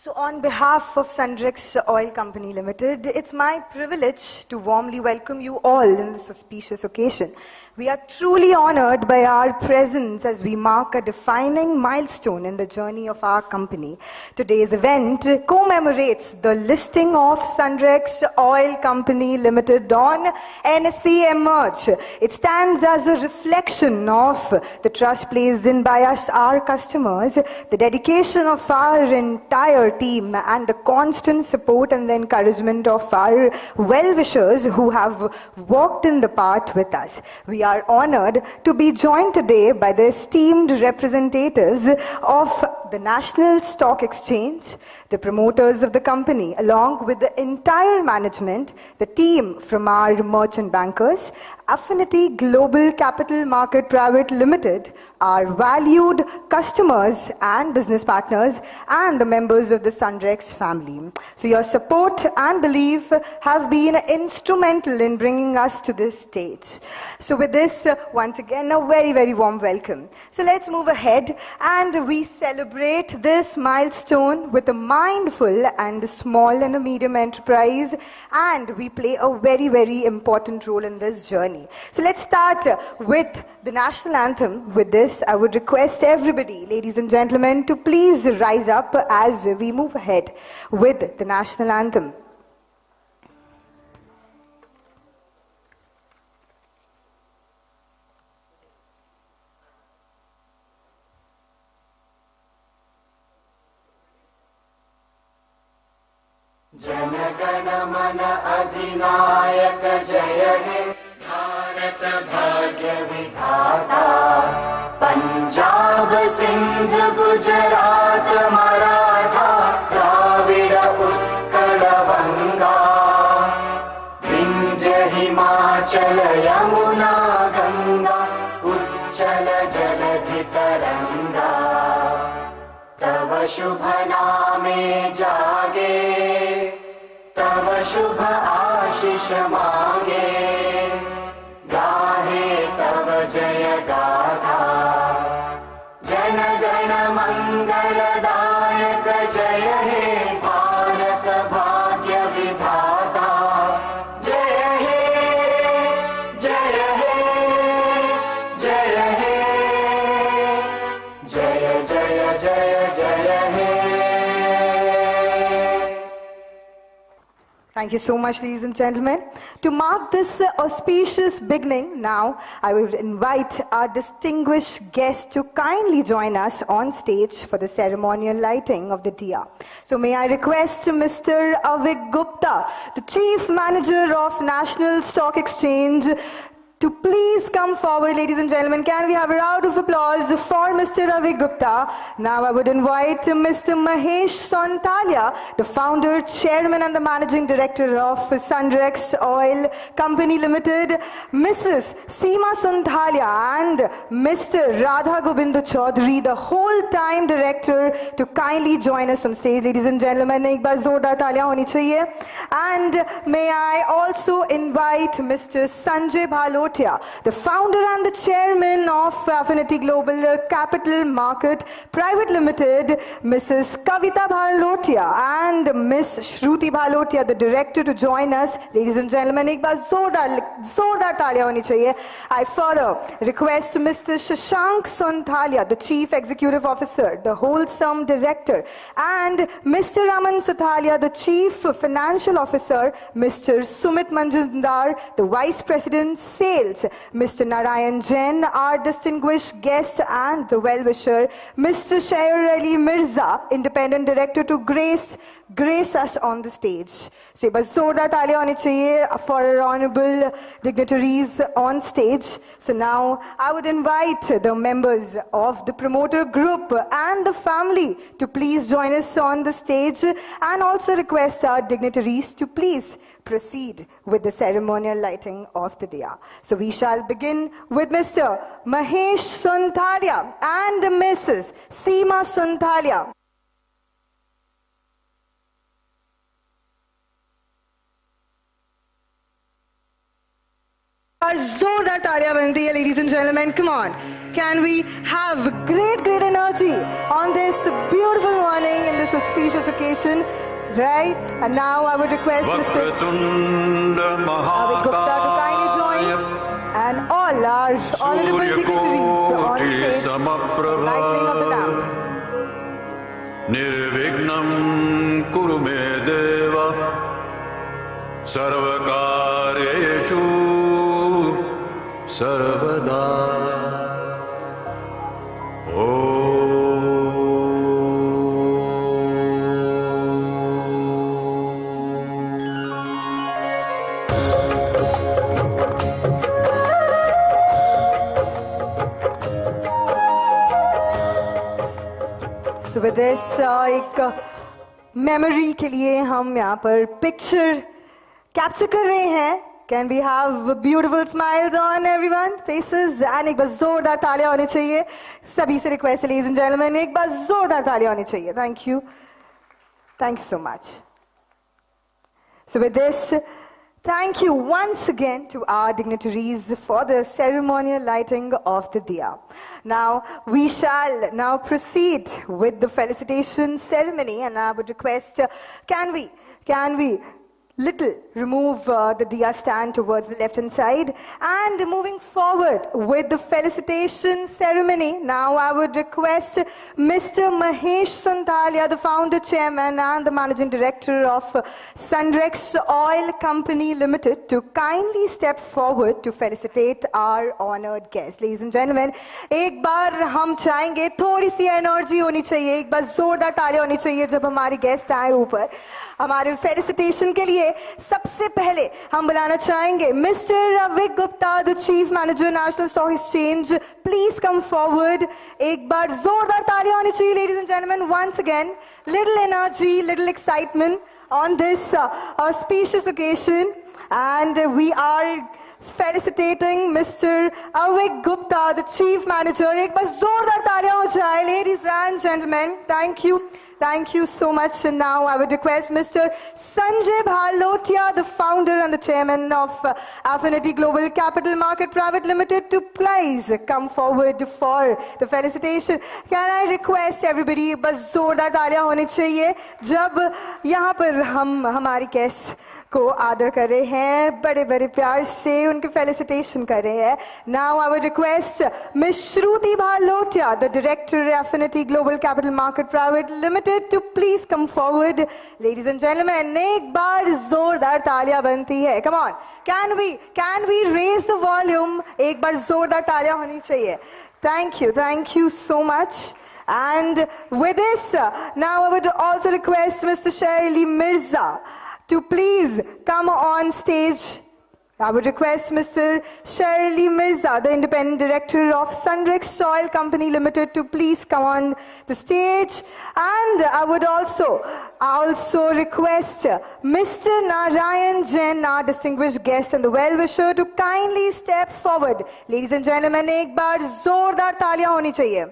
So on behalf of Sundrex Oil Company Limited, it's my privilege to warmly welcome you all in this auspicious occasion. We are truly honored by our presence as we mark a defining milestone in the journey of our company. Today's event commemorates the listing of Sundrex Oil Company Limited on NSE Emerge. It stands as a reflection of the trust placed in by us, our customers, the dedication of our entire team, and the constant support and the encouragement of our well-wishers who have walked in the path with us. We are honored to be joined today by the esteemed representatives of the National Stock Exchange, the promoters of the company, along with the entire management, the team from our merchant bankers, Affinity Global Capital Market Private Limited, our valued customers and business partners, and the members of the Sundrex family. So your support and belief have been instrumental in bringing us to this stage. So with this, once again, a very, very warm welcome. So let's move ahead and we celebrate this milestone with a mindful and a small and a medium enterprise, and we play a very, very important role in this journey. So let's start with the national anthem. With this, I would request everybody, ladies and gentlemen, to please rise up as we move ahead with the national anthem. Jana Gana मन अधिनायक जय हे भारत भाग्य विधाता पंजाब सिंध गुजरात मराठा द्राविड उत्कल बंगा विंध्य हिमाचल यमुना गंगा उच्चल जलधि तरंगा तव शुभ नामे जागे तव शुभ आशीष मांगे गाहे तव जय गाथा जन गण मंगलदायक जय हे भारत भाग्य विधाता जय हे जय हे जय हे जय जय जय जय हे. Thank you so much, ladies and gentlemen. To mark this auspicious beginning, now I will invite our distinguished guests to kindly join us on stage for the ceremonial lighting of the diya. So may I request Mr. Avik Gupta, the Chief Manager of National Stock Exchange, to please come forward, ladies and gentlemen. Can we have a round of applause for Mr. Ravi Gupta? Now I would invite Mr. Mahesh Sontalia, the founder, chairman and the managing director of Sundrex Oil Company Limited, Mrs. Seema Sontalia and Mr. Radha Govinda Chaudhary, the whole-time director, to kindly join us on stage. Ladies and gentlemen, ek baar zordar taaliyan honi chahiye. And may I also invite Mr. Sanjay Bhalot, the founder and the chairman of Affinity Global Capital Market Private Limited, Mrs. Kavita Bhalotia and Miss Shruti Bhalotia, the director, to join us. Ladies and gentlemen, ek baar zordar taaliyan honi chahiye. I further request Mr. Shashank Sontalia, the chief executive officer, the wholesome director, and Mr. Raman Sothalia, the chief financial officer, Mr. Sumit Manjumdar, the vice president, sales, Mr. Narayan Jain, our distinguished guest and the well-wisher, Mr. Shair Ali Mirza, independent director, to grace us on the stage. So, bas zordar taaliyan honi chahiye for our honorable dignitaries on stage. So now I would invite the members of the promoter group and the family to please join us on the stage, and also request our dignitaries to please proceed with the ceremonial lighting of the diya. So we shall begin with Mr. Mahesh Sontalia and Mrs. Seema Sontalia. बार जोरदार तालियां बनती है, ladies and gentlemen. Come on. Can we have great energy on this beautiful morning in this auspicious occasion? Right? And now I would request Mr. Avik Gupta to kindly join. And all our honorable dignitaries on stage. Lightning of the lamp. Nirvignam kuru me deva sarvakaryeshu sarvada. So with this, एक memory के लिए हम यहाँ पर picture capture कर रहे हैं. Can we have beautiful smiles on everyone faces? And एक बार जोरदार तालियां होनी चाहिए. सभी से request, ladies and gentlemen, एक बार जोरदार तालियां होनी चाहिए. Thank you. Thank you so much. So with this, thank you once again to our dignitaries for the ceremonial lighting of the diya. Now, we shall now proceed with the felicitation ceremony, and I would request, can we little remove the diya stand towards the left hand side, and moving forward with the felicitation ceremony. Now I would request Mr. Mahesh Santalia, the founder, chairman and the managing director of Sundrex Oil Company Limited, to kindly step forward to felicitate our honored guests. Ladies and gentlemen, एक बार हम चाहेंगे थोड़ी सी energy होनी चाहिए, एक बार जोरदार तालियां होनी चाहिए जब हमारे गेस्ट आए ऊपर हमारे फेलिसिटेशन के लिए. सबसे पहले हम बुलाना चाहेंगे mister Avik Gupta, the chief manager national stock exchange. Please come forward. एक बार जोरदार तालियां होनी चाहिए, ladies and gentleman. Once again, little energy, little excitement on this auspicious occasion, and we are felicitating Mr. Avik Gupta, the Chief Manager. एक बार जोरदार तालियां हो जाए, ladies and gentlemen. Thank you. Thank you so much. And now I would request Mr. Sanjay Bhalotia, the founder and the chairman of Affinity Global Capital Market Private Limited, to please come forward for the felicitation. Can I request everybody, बस जोरदार तालियां होनी चाहिए जब यहाँ पर हम हमारी गेस्ट को आदर कर रहे हैं, बड़े बड़े प्यार से उनके फेलिसिटेशन कर रहे हैं. Now I would request Ms. Shruti Bhalotia, the director of Affinity Global Capital Market Private Limited, to please come forward. Ladies and gentlemen, एक बार जोरदार तालियां बनती है. Come on, can we raise the volume? एक बार जोरदार तालियां होनी चाहिए. Thank you so much. And with this, now I would also request Mr. Shirley Mirza to please come on stage. I would request Mr. Shirley Mirza, the independent director of Sundrex Oil Company Limited, to please come on the stage. And I would also request Mr. Narayan Jain, our distinguished guest and the well-wisher, to kindly step forward. Ladies and gentlemen, एक बार जोरदार तालियां होनी चाहिए.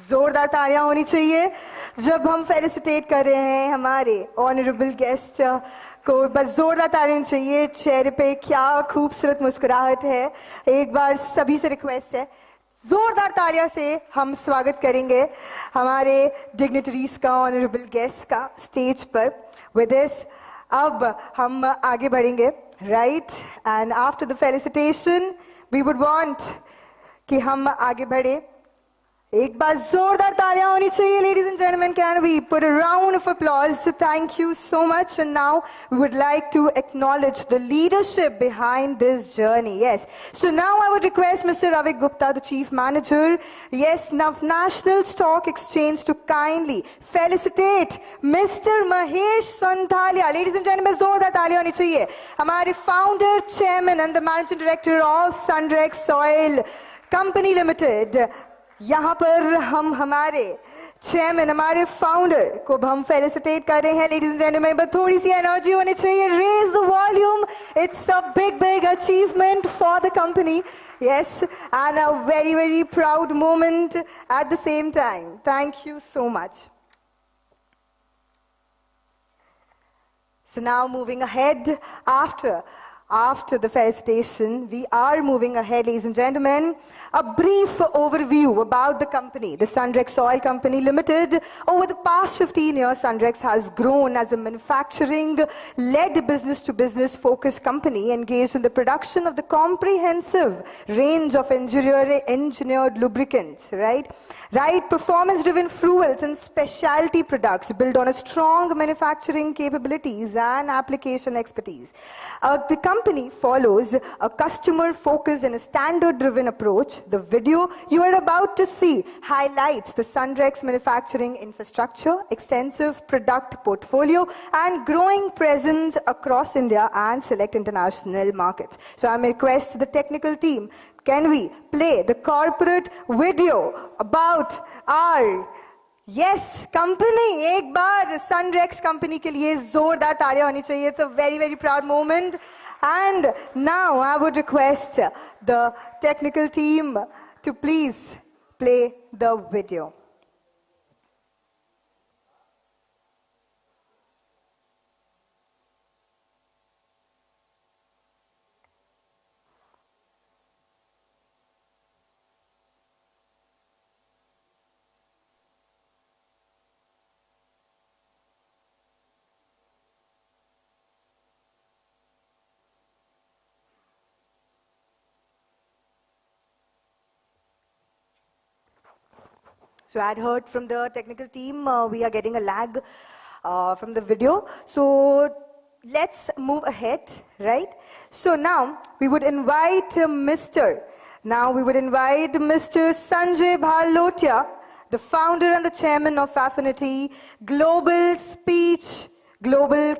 जोरदार तालियां होनी चाहिए जब हम फेलिसिटेट कर रहे हैं हमारे ऑनरेबल गेस्ट को. बस जोरदार तालियां चाहिए. चेहरे पे क्या खूबसूरत मुस्कुराहट है. एक बार सभी से रिक्वेस्ट है, जोरदार तालियां से हम स्वागत करेंगे हमारे डिग्निटरीज का, ऑनरेबल गेस्ट का स्टेज पर. विद दिस अब हम आगे बढ़ेंगे, right. And after the felicitation we would want कि हम आगे बढ़े. एक बार जोरदार तालियां होनी चाहिए, ladies and gentlemen. Can we put a round of applause? Thank you so much. And now we would like to acknowledge the leadership behind this journey. Yes. So now I would request Mr. Avik Gupta, the Chief Manager, yes, National Stock Exchange, to kindly felicitate Mr. Mahesh Santalia. Ladies and gentlemen, जोरदार तालियां होनी चाहिए. हमारे founder, chairman and the managing director of Sundrex Oil Company Limited. यहाँ पर हम हमारे chairman, हमारे फाउंडर को हम फेलिसिटेट कर रहे हैं. लेडीज एंड जेंटलमैन, बस थोड़ी सी एनर्जी होनी चाहिए. Raise the volume. It's a big achievement for the company. Yes, and a very proud moment at the same time. Thank you so much. So now moving ahead, after After the felicitation, we are moving ahead, ladies and gentlemen. A brief overview about the company, the Sundrex Oil Company Limited. Over the past 15 years, Sundrex has grown as a manufacturing-led business-to-business focused company engaged in the production of the comprehensive range of engineered lubricants, right? Performance-driven fuels and specialty products built on a strong manufacturing capabilities and application expertise. The company follows a customer-focused and a standard-driven approach. The video you are about to see highlights the Sundrex manufacturing infrastructure, extensive product portfolio, and growing presence across India and select international markets. So I may request the technical team, can we play the corporate video about our company? एक बार Sundrex company के लिए जोरदार तालियां होनी चाहिए. It's a very, very proud moment. And now I would request the technical team to please play the video. So I had heard from the technical team, we are getting a lag from the video. So let's move ahead, right? So now we would invite Mr. Sanjay Bhalotia, the founder and the chairman of Affinity Global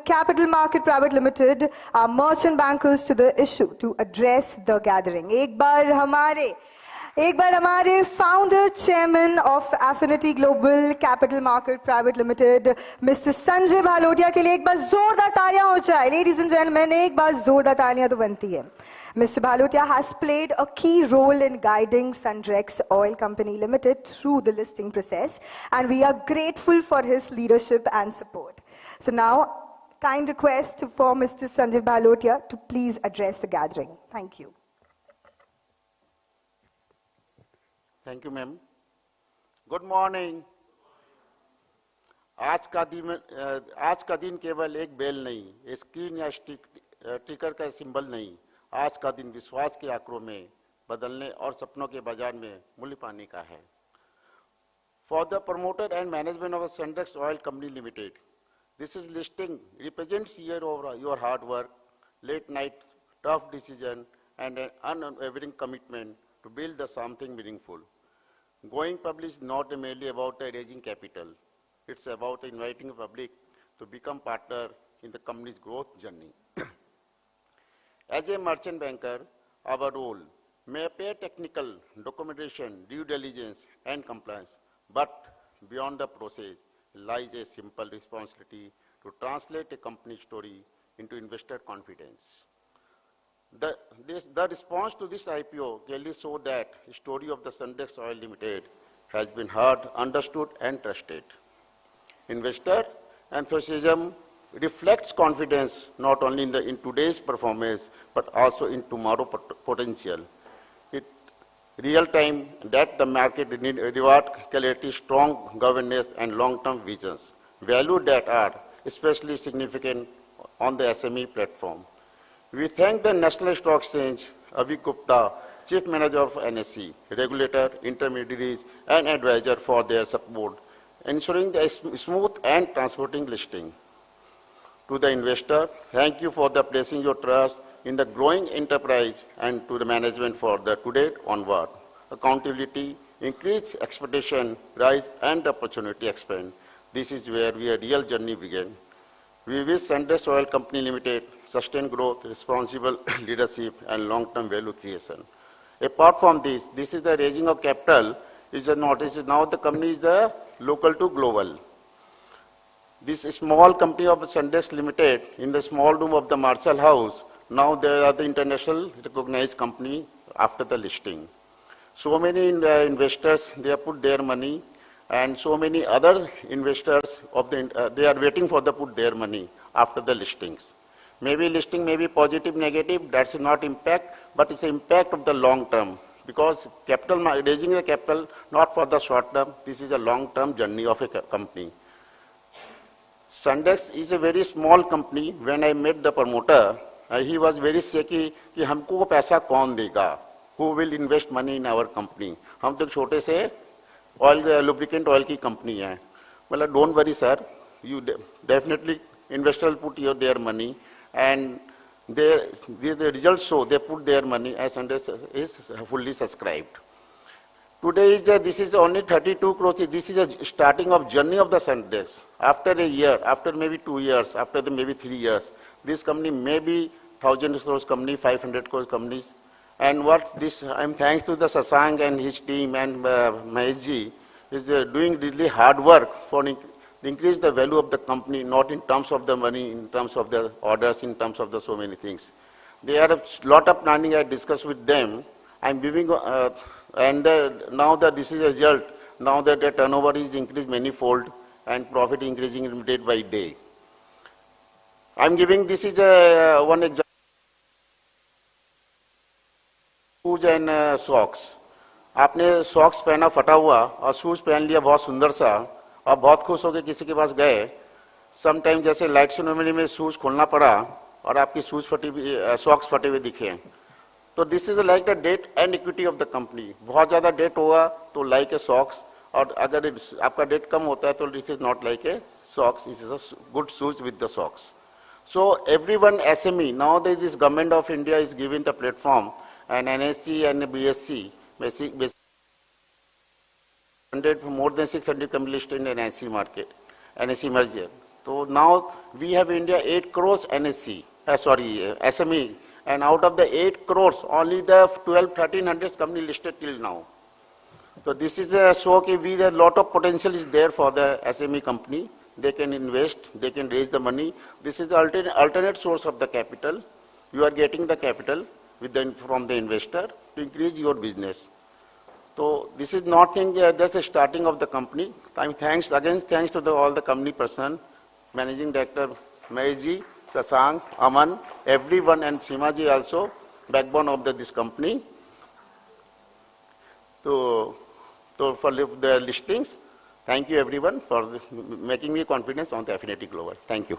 Capital Market Private Limited, our merchant bankers to the issue to address the gathering. एक बार हमारे founder chairman of affinity global capital market private limited mister Sanjay Bhalotia के लिए एक बार जोरदार तालियां हो जाए. लेडीज एंड जेंटलमैन, एक बार जोरदार तालियां तो बनती है. Mr. Bhalotia has played a key role in guiding Sundrex Oil Company Limited through the listing process, and we are grateful for his leadership and support. So now, kind request for Mr. Sanjay Bhalotia to please address the gathering. Thank you. Thank you ma'am. Good morning. आज का दिन केवल एक bell नहीं, screen या sticker का symbol नहीं. आज का दिन विश्वास के आंकड़ों में बदलने और सपनों के बाजार में मूल्य पाने का है. For the promoter and management of Sundrex oil company limited, this is listing represents your hard work, late night tough decision and an unwavering commitment to build something meaningful. Going public is not merely about raising capital. It's about inviting the public to become partner in the company's growth journey. As a merchant banker, our role may appear technical, documentation, due diligence, and compliance, but beyond the process lies a simple responsibility to translate a company story into investor confidence. The response to this IPO clearly showed that the story of the Sundrex Oil Limited has been heard, understood, and trusted. Investor enthusiasm reflects confidence not only in today's performance, but also in tomorrow's potential. It real time that the market reward clarity, strong governance, and long-term visions, values that are especially significant on the SME platform. We thank the National Stock Exchange, Avi Gupta, Chief Manager of NSE, regulator, intermediaries, and advisor for their support, ensuring the smooth and transporting listing. To the investor, thank you for the placing your trust in the growing enterprise, and to the management for the today onward. Accountability, increased expectation, rise, and opportunity expand. This is where our real journey began. We wish Sundrex Oil Company Limited sustained growth, responsible leadership, and long-term value creation. Apart from this is the raising of capital. Now the company is the local to global. This small company of Sundrex Limited in the small room of the Marshall House, now they are the international recognized company after the listing. So many investors, they have put their money, and so many other investors they are waiting for the put their money after the listings. Maybe listing may be positive, negative, that's not impact, but it's the impact of the long term. Because capital, raising the capital, not for the short term, this is a long term journey of a company. Sundrex is a very small company. When I met the promoter, he was very shaky कि हमको पैसा कौन देगा? Who will invest money in our company? हम तो छोटे से oil lubricant oil की company है. Well, don't worry, sir. You definitely investors will put their money, and the results show they put their money as Sundrex is fully subscribed. Today this is only 32 crores. This is a starting of journey of the Sundrex. After a year, after maybe 2 years, after maybe 3 years, this company may be 1,000 crores company, 500 crores companies. And what this, I'm thanks to the Sasank and his team and Mahesh ji is doing really hard work for increase the value of the company, not in terms of the money, in terms of the orders, in terms of the so many things. They had a lot of planning I discussed with them. I'm giving, now that this is a result, now that the turnover is increased manifold and profit increasing day by day. I'm giving, this is one example. Shoes and socks. आपने socks पहना फटा हुआ और shoes पहन लिया बहुत सुंदर सा और बहुत खुश होकर किसी के पास गए. सम टाइम जैसे लाइट सेरेमनी में शूज खोलना पड़ा और आपकी शूज सॉक्स फटे हुए दिखे. तो this is like the debt and equity of the company. बहुत ज्यादा डेट होगा तो लाइक ए सॉक्स, और अगर आपका डेट कम होता है तो this is not like a socks, this is a good shoes with the socks. So everyone SME now this government of India is giving the platform, and NSC and BSC, basically more than 600 companies listed in NSC market, NSC merger. So now we have India 8 crores NSC, SME, and out of the 8 crores, only the 1,300 companies listed till now. So this is a show that we a lot of potential is there for the SME company. They can invest, they can raise the money. This is the alternate source of the capital. You are getting the capital from the investor to increase your business. So this is nothing, just the starting of the company. Thanks to all the company person, Managing Director Mahesh ji, Sasank, Aman, everyone, and Seema ji also, backbone of this company. So for the listings, thank you everyone for making me confidence on the Affinity Global. Thank you.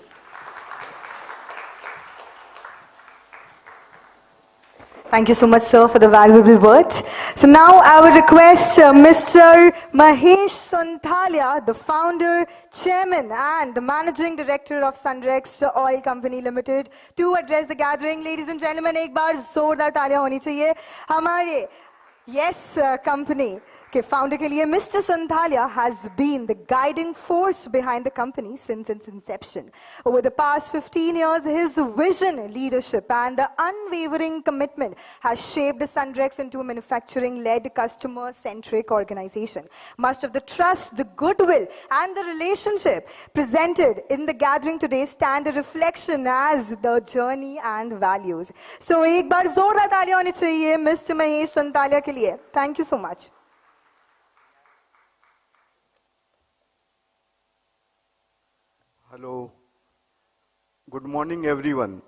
Thank you so much, sir, for the valuable words. So now I would request Mr. Mahesh Sonthalia, the founder, chairman, and the managing director of Sundrex Oil Company Limited, to address the gathering. Ladies and gentlemen, एक बार जोरदार तालियां होनी चाहिए हमारे Yes company के founder के लिए. Mr. Sonthalia has been the guiding force behind the company since its inception. Over the past 15 years, his vision, leadership, and the unwavering commitment has shaped Sundrex into a manufacturing-led, customer-centric organization. Much of the trust, the goodwill, and the relationship presented in the gathering today stand a reflection as the journey and values. So, एक बार जोरदार तालियां होनी चाहिए Mr. Mahesh Sonthalia के लिए. Thank you so much. Hello, good morning everyone.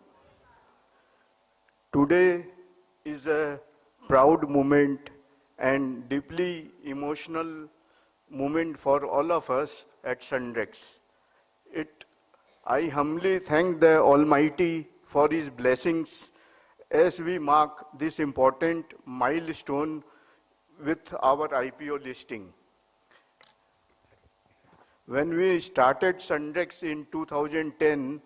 Today is a proud moment and deeply emotional moment for all of us at Sundrex. I humbly thank the Almighty for His blessings as we mark this important milestone with our IPO listing. When we started Sundrex in 2010,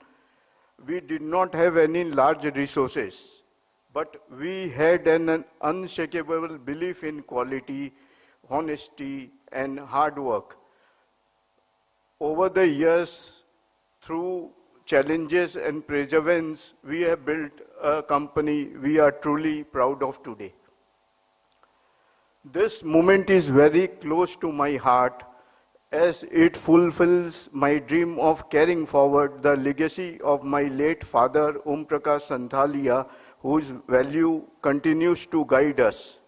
we did not have any large resources, but we had an unshakable belief in quality, honesty, and hard work. Over the years, through challenges and perseverance, we have built a company we are truly proud of today. This moment is very close to my heart, as it fulfills my dream of carrying forward the legacy of my late father, Om Prakash Sonthalia, whose value continues to guide us.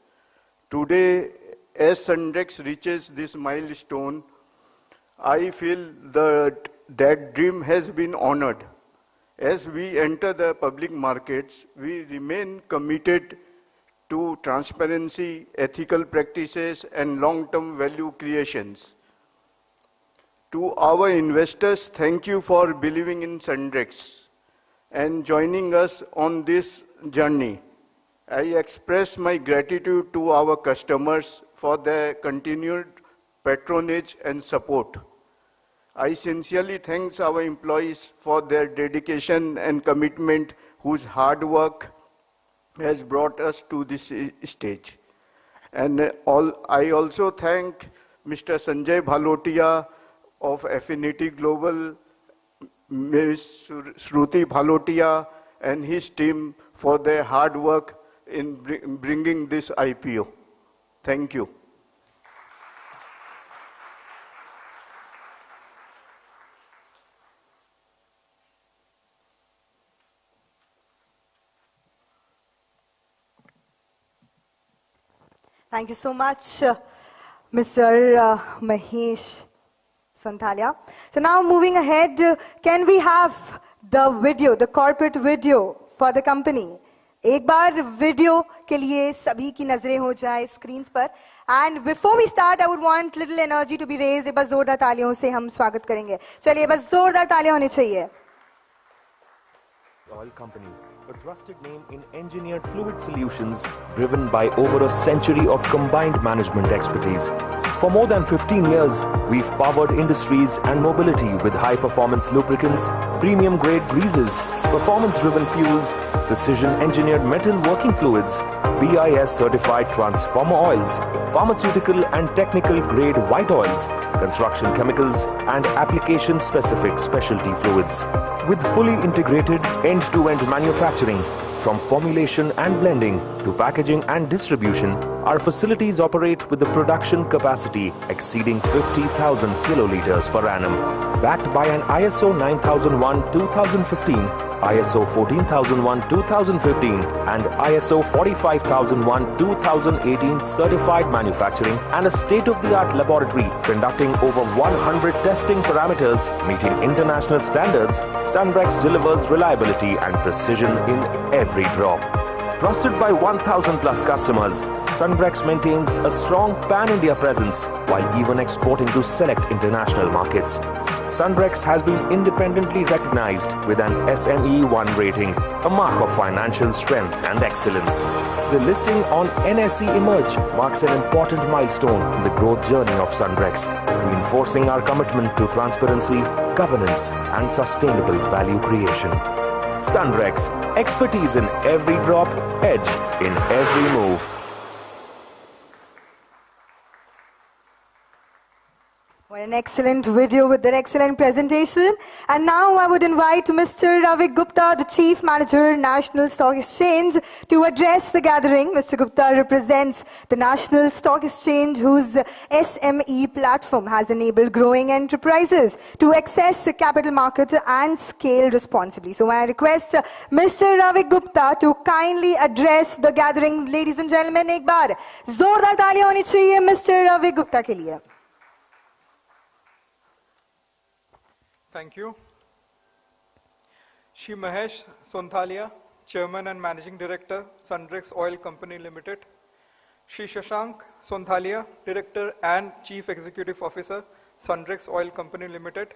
Today, as Sundrex reaches this milestone, I feel that dream has been honored. As we enter the public markets, we remain committed to transparency, ethical practices, and long-term value creations. To our investors, thank you for believing in Sundrex and joining us on this journey. I express my gratitude to our customers for their continued patronage and support. I sincerely thank our employees for their dedication and commitment, whose hard work has brought us to this stage. And I also thank Mr. Sanjay Bhalotia of Affinity Global, Ms. Shruti Bhalotia and his team for their hard work in bringing this IPO. Thank you. Thank you so much, Mr. Mahesh Sonthalia. So now moving ahead, can we have the video, the corporate video for the company? एक बार video के लिए सभी की नजरें हो जाए screens पर. And before we start, I would want little energy to be raised. एक बार जोरदार तालियों से हम स्वागत करेंगे. चलिए बस जोरदार तालियां होनी चाहिए. Oil company, a trusted name in engineered fluid solutions driven by over a century of combined management expertise. For more than 15 years, we've powered industries and mobility with high-performance lubricants, premium-grade greases, performance-driven fuels, precision-engineered metal working fluids, BIS-certified transformer oils, pharmaceutical and technical-grade white oils, construction chemicals, and application-specific specialty fluids. With fully integrated end-to-end manufacturing, from formulation and blending to packaging and distribution, our facilities operate with a production capacity exceeding 50,000 kiloliters per annum. Backed by an ISO 9001-2015, ISO 14001-2015 and ISO 45001-2018 certified manufacturing and a state-of-the-art laboratory conducting over 100 testing parameters meeting international standards, Sundrex delivers reliability and precision in every drop. Trusted by 1,000 plus customers, Sundrex maintains a strong pan-India presence while even exporting to select international markets. Sundrex has been independently recognized with an SME 1 rating, a mark of financial strength and excellence. The listing on NSE Emerge marks an important milestone in the growth journey of Sundrex, reinforcing our commitment to transparency, governance, and sustainable value creation. Sundrex, expertise in every drop, edge in every move. What an excellent video with that excellent presentation. And now I would invite Mr. Ravi Gupta, the Chief Manager, National Stock Exchange, to address the gathering. Mr. Gupta represents the National Stock Exchange, whose SME platform has enabled growing enterprises to access the capital market and scale responsibly. So I request Mr. Ravi Gupta to kindly address the gathering. Ladies and gentlemen, एक बार जोरदार तालियां होनी चाहिए Mr. Ravi Gupta के लिए. Thank you. Shri Mahesh Sonthalia, Chairman and Managing Director, Sundrex Oil Company Limited. Shri Shashank Sonthalia, Director and Chief Executive Officer, Sundrex Oil Company Limited.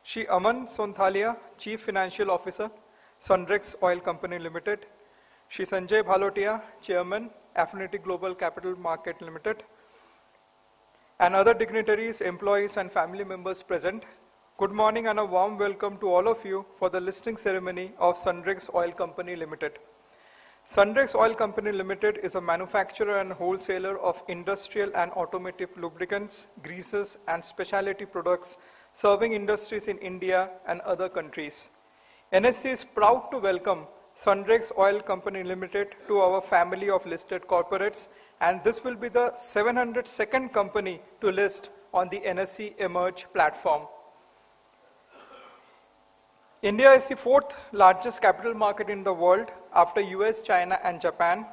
Shri Aman Sonthalia, Chief Financial Officer, Sundrex Oil Company Limited. Shri Sanjay Bhalotia, Chairman, Affinity Global Capital Market Limited. And other dignitaries, employees and family members present. Good morning and a warm welcome to all of you for the listing ceremony of Sundrex Oil Company Limited. Sundrex Oil Company Limited is a manufacturer and wholesaler of industrial and automotive lubricants, greases and specialty products serving industries in India and other countries. NSE is proud to welcome Sundrex Oil Company Limited to our family of listed corporates, and this will be the 702nd company to list on the NSE Emerge platform. India is the fourth largest capital market in the world after US, China and Japan.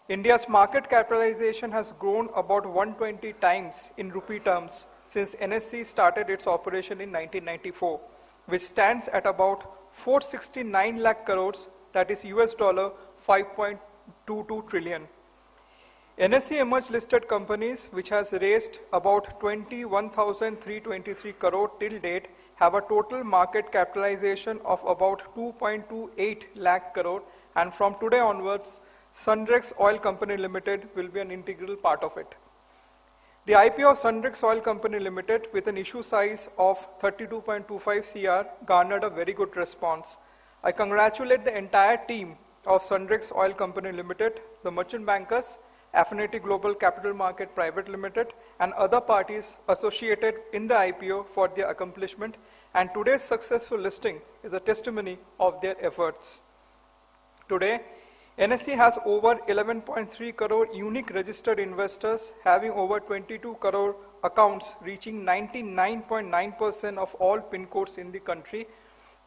India's market capitalization has grown about 120 times in rupee terms since NSE started its operation in 1994, which stands at about 469 lakh crores, that is US dollar 5.22 trillion. NSE emerged listed companies which has raised about 21,323 crore till date have a total market capitalization of about 2.28 lakh crore, and from today onwards, Sundrex Oil Company Limited will be an integral part of it. The IPO of Sundrex Oil Company Limited with an issue size of 32.25 CR garnered a very good response. I congratulate the entire team of Sundrex Oil Company Limited, the merchant bankers, Affinity Global Capital Market Private Limited, and other parties associated in the IPO for their accomplishment, and today's successful listing is a testimony of their efforts. Today, NSE has over 11.3 crore unique registered investors, having over 22 crore accounts, reaching 99.9% of all PIN codes in the country.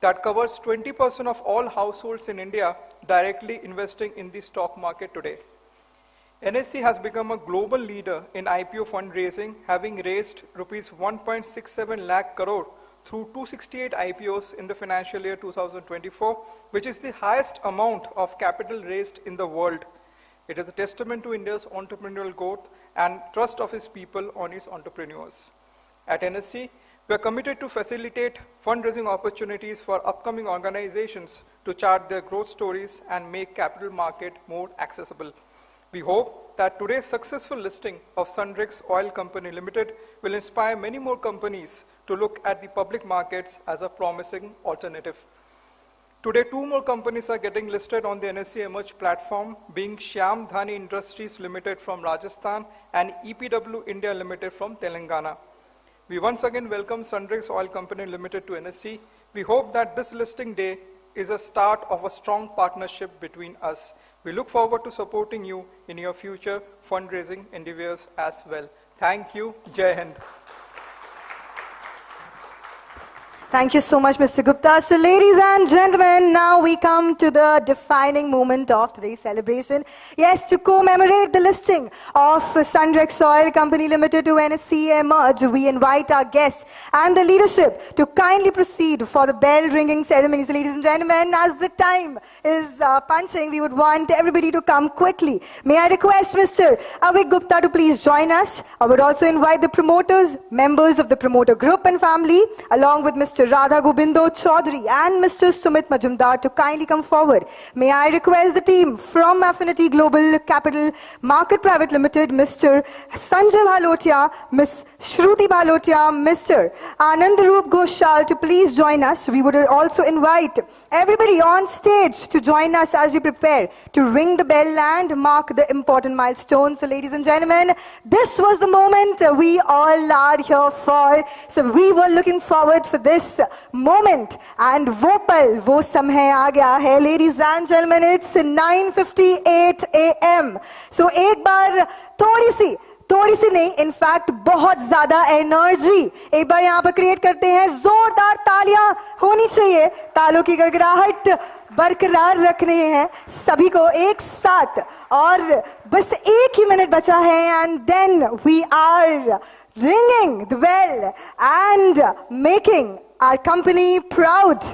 That covers 20% of all households in India directly investing in the stock market today. NSE has become a global leader in IPO fundraising, having raised rupees 1.67 lakh crore through 268 IPOs in the financial year 2024, which is the highest amount of capital raised in the world. It is a testament to India's entrepreneurial growth and trust of its people on its entrepreneurs. At NSE, we are committed to facilitate fundraising opportunities for upcoming organizations to chart their growth stories and make capital market more accessible. We hope that today's successful listing of Sundrex Oil Company Limited will inspire many more companies to look at the public markets as a promising alternative. Today, 2 more companies are getting listed on the NSE Emerge platform, being Shyam Dhani Industries Limited from Rajasthan and EPW India Limited from Telangana. We once again welcome Sundrex Oil Company Limited to NSE. We hope that this listing day is a start of a strong partnership between us. We look forward to supporting you in your future fundraising endeavors as well. Thank you. Jai Hind. Thank you so much, Mr. Gupta. So, ladies and gentlemen, now we come to the defining moment of today's celebration. Yes, to commemorate the listing of Sundrex Oil Company Limited to NSE Emerge, we invite our guests and the leadership to kindly proceed for the bell-ringing ceremony. So, ladies and gentlemen, as the time is punching, we would want everybody to come quickly. May I request Mr. Avik Gupta to please join us. I would also invite the promoters, members of the promoter group and family, along with Mr. Radha Gobindo Chaudhary and Mr. Sumit Majumdar to kindly come forward. May I request the team from Affinity Global Capital Market Private Limited, Mr. Sanjay Bhalotia, Ms. Shruti Bhalotia, Mr. Anandaroop Ghoshal to please join us. We would also invite everybody on stage to join us as we prepare to ring the bell and mark the important milestone. So, ladies and gentlemen, this was the moment we all are here for. So, we were looking forward for this moment, and wo pal, wo samay aa gaya hai. Ladies and gentlemen, it's 9:58 a.m. So, एक बार थोड़ी सी नहीं, in fact बहुत ज्यादा energy एक बार यहाँ पर create करते हैं. जोरदार तालियां होनी चाहिए. तालों की गड़गड़ाहट बरकरार रखने हैं सभी को एक साथ, और बस 1 ही मिनट बचा है, and then we are ringing the bell and making our company proud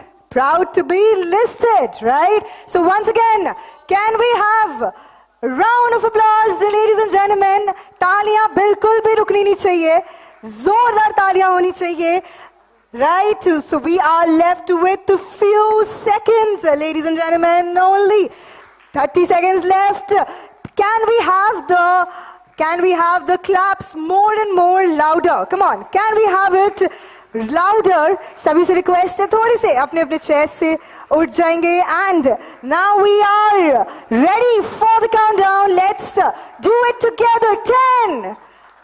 to be listed, right? So once again, can we have a round of applause, ladies and gentlemen? तालियां बिल्कुल भी रुकनी नहीं चाहिए, जोरदार तालियां होनी चाहिए, right? So we are left with a few seconds, ladies and gentlemen, only 30 seconds left. Can we have the claps more and more louder? Come on, can we have it louder? सभी से request है, थोड़ी से अपने अपने chairs से उठ जाएंगे. And now we are ready for the countdown. Let's do it together. 10,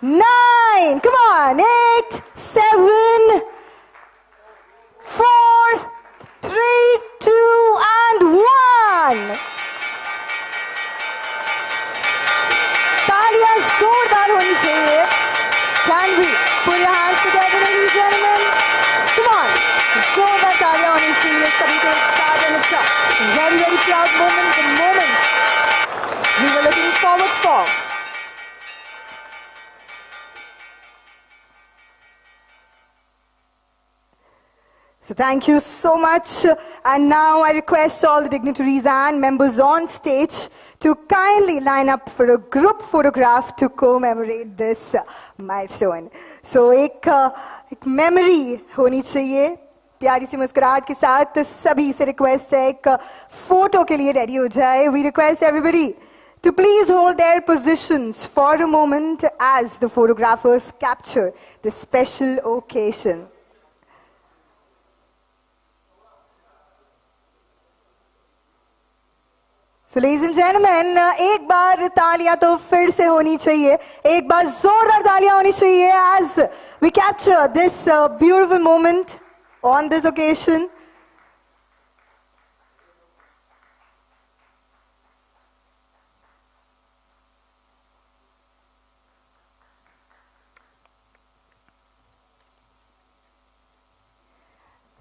9, come on, 8, 7, 4, 3, 2, and 1. तालियां जोरदार होनी चाहिए. Can we put your hands together, ladies and gentlemen? Come on, जोरदार तालियां होनी चाहिए सभी के साथ. And it's a very, very proud moment, the moment we were looking forward for. So Thank you so much. And now I request all the dignitaries and members on stage to kindly line up for a group photograph to commemorate this milestone. So एक memory होनी चाहिए प्यारी सी मुस्कुराहट के साथ सभी से request है एक फोटो के लिए रेडी हो जाए. We request everybody to please hold their positions for a moment as the photographers capture the special occasion. So ladies and gentlemen, एक बार तालियां तो फिर से होनी चाहिए, एक बार जोरदार तालियां होनी चाहिए as we capture this beautiful moment on this occasion.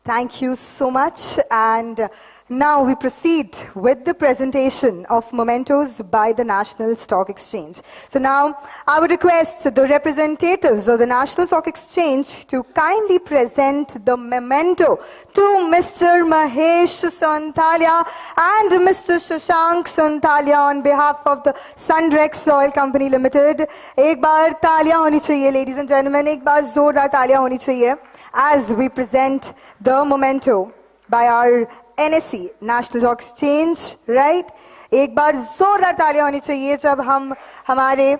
Thank you so much. And now we proceed with the presentation of mementos by the National Stock Exchange. So now I would request the representatives of the National Stock Exchange to kindly present the memento to Mr. Mahesh Sonthalia and Mr. Shashank Sonthalia on behalf of the Sundrex Oil Company Limited. एक बार तालियां होनी चाहिए, ladies and gentlemen, एक बार जोरदार तालियां होनी चाहिए as we present the memento by our NSE, National Stock Exchange, right? एक बार जोरदार तालियां होनी चाहिए जब हम हमारे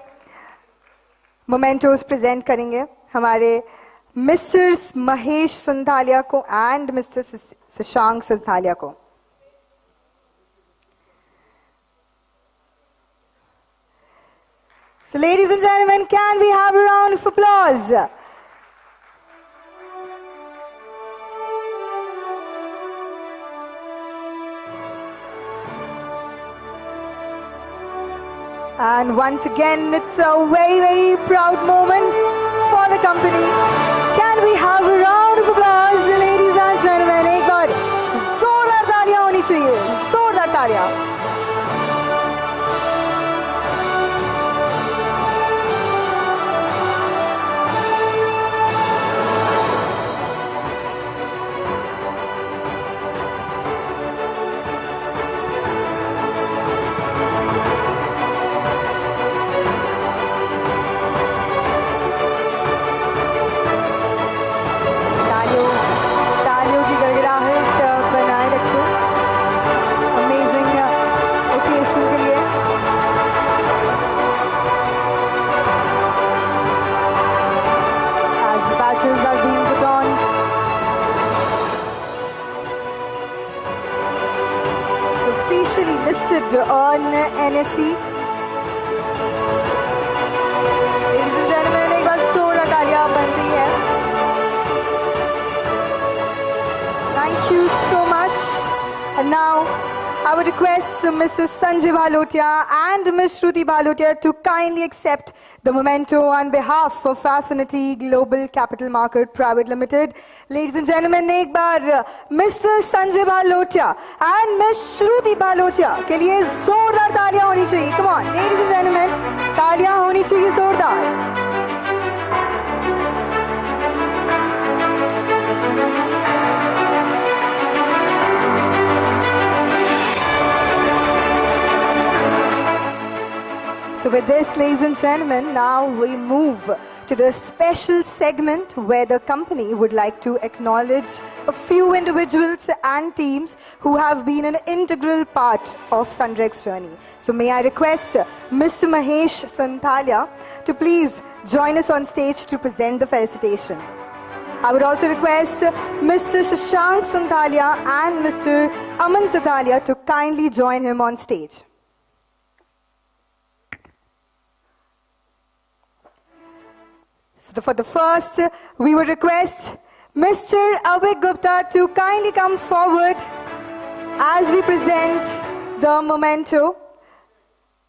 मोमेंटोस प्रेजेंट करेंगे हमारे मिस्टर महेश संथालिया को एंड मिस्टर शशांक संथालिया को. So ladies and gentlemen, can we have a round of applause? And once again, it's a very, very proud moment for the company. Can we have a round of applause, ladies and gentlemen? एक बार जोरदार तालियां होनी चाहिए, जोरदार तालियां. Listed on NSE. Ladies and gentlemen, एक बार जोरदार तालियां बनती है. Thank you so much. And now I would request Mr. Sanjay Bhalotia and Ms. Shruti Bhalotia to kindly accept the memento on behalf of Affinity Global Capital Market Private Limited. Ladies and gentlemen, एक बार Mr. Sanjay Bhalotia and Ms. Shruti Bhalotia के लिए जोरदार तालियां होनी चाहिए. Come on, ladies and gentlemen, तालियां होनी चाहिए जोरदार. So with this, ladies and gentlemen, now we move to the special segment where the company would like to acknowledge a few individuals and teams who have been an integral part of Sundrex journey. So may I request Mr. Mahesh Sonthalia to please join us on stage to present the felicitation. I would also request Mr. Shashank Sonthalia and Mr. Aman Sonthalia to kindly join him on stage. So for the first, we would request Mr. Avik Gupta to kindly come forward as we present the memento.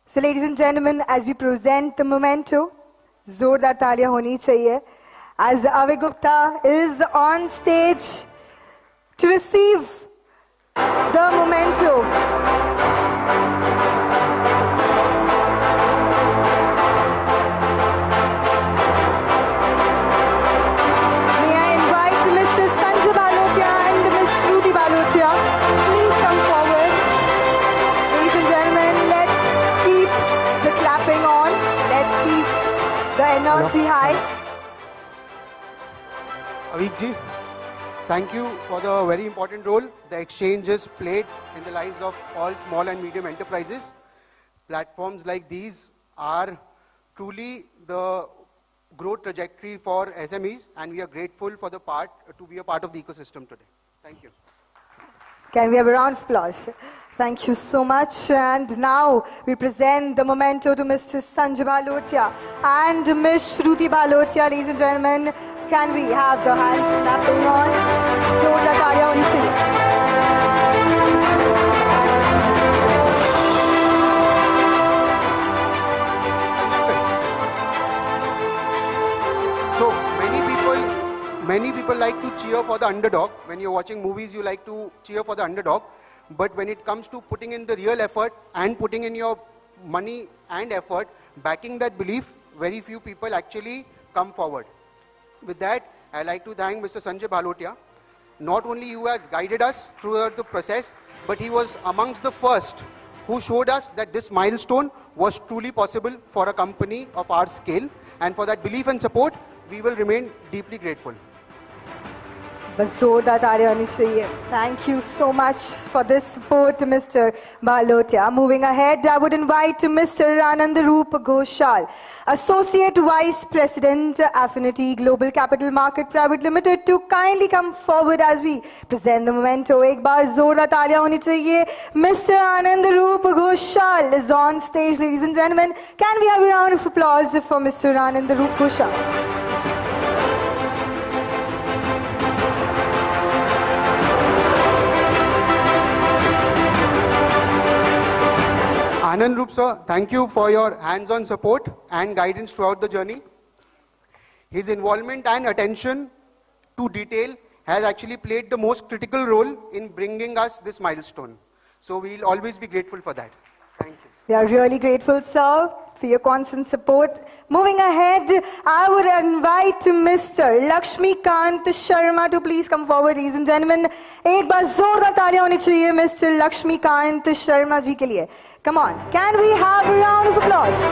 So ladies and gentlemen, as we present the memento, zordar taaliyan honi chahiye, as Avik Gupta is on stage to receive the memento. May I invite Mr. Sanjay Bhalotia and energy high. Avik ji, thank you for the very important role the exchange has played in the lives of all small and medium enterprises. Platforms like these are truly the growth trajectory for SMEs, and we are grateful for the to be a part of the ecosystem today. Thank you. Can we have a round of applause? Thank you so much. And now we present the memento to Mr. Sanjay Bhalotia and Ms. Shruti Bhalotia. Ladies and gentlemen, can we have the hands clapping on? Zorda taaliyan honi chahiye. So many people like to cheer for the underdog. When you're watching movies, you like to cheer for the underdog. But when it comes to putting in the real effort and putting in your money and effort, backing that belief, very few people actually come forward. With that, I'd like to thank Mr. Sanjay Bhalotia. Not only he has guided us throughout the process, but he was amongst the first who showed us that this milestone was truly possible for a company of our scale. And for that belief and support, we will remain deeply grateful. बस जोरदार तालियां होनी चाहिए. Thank you so much for this support, Mr. Bhalotia. Moving ahead, I would invite Mr. Anandaroop Ghoshal, Associate Vice President, Affinity Global Capital Market Private Limited, to kindly come forward as we present the memento. एक बार जोरदार तालियां होनी चाहिए. Mr. Anandaroop Ghoshal is on stage, ladies and gentlemen. Can we have a round of applause for Mr. Anandaroop Ghoshal? Anandaroop sir, thank you for your hands-on support and guidance throughout the journey. His involvement and attention to detail has actually played the most critical role in bringing us this milestone. So we'll always be grateful for that. Thank you. We are really grateful, sir, for your constant support. Moving ahead, I would invite Mr. Lakshmikant Sharma to please come forward, ladies and gentlemen. एक बार जोरदार तालियां होनी चाहिए Mr. Lakshmikant Sharma जी के लिए. Come on, can we have a round of applause?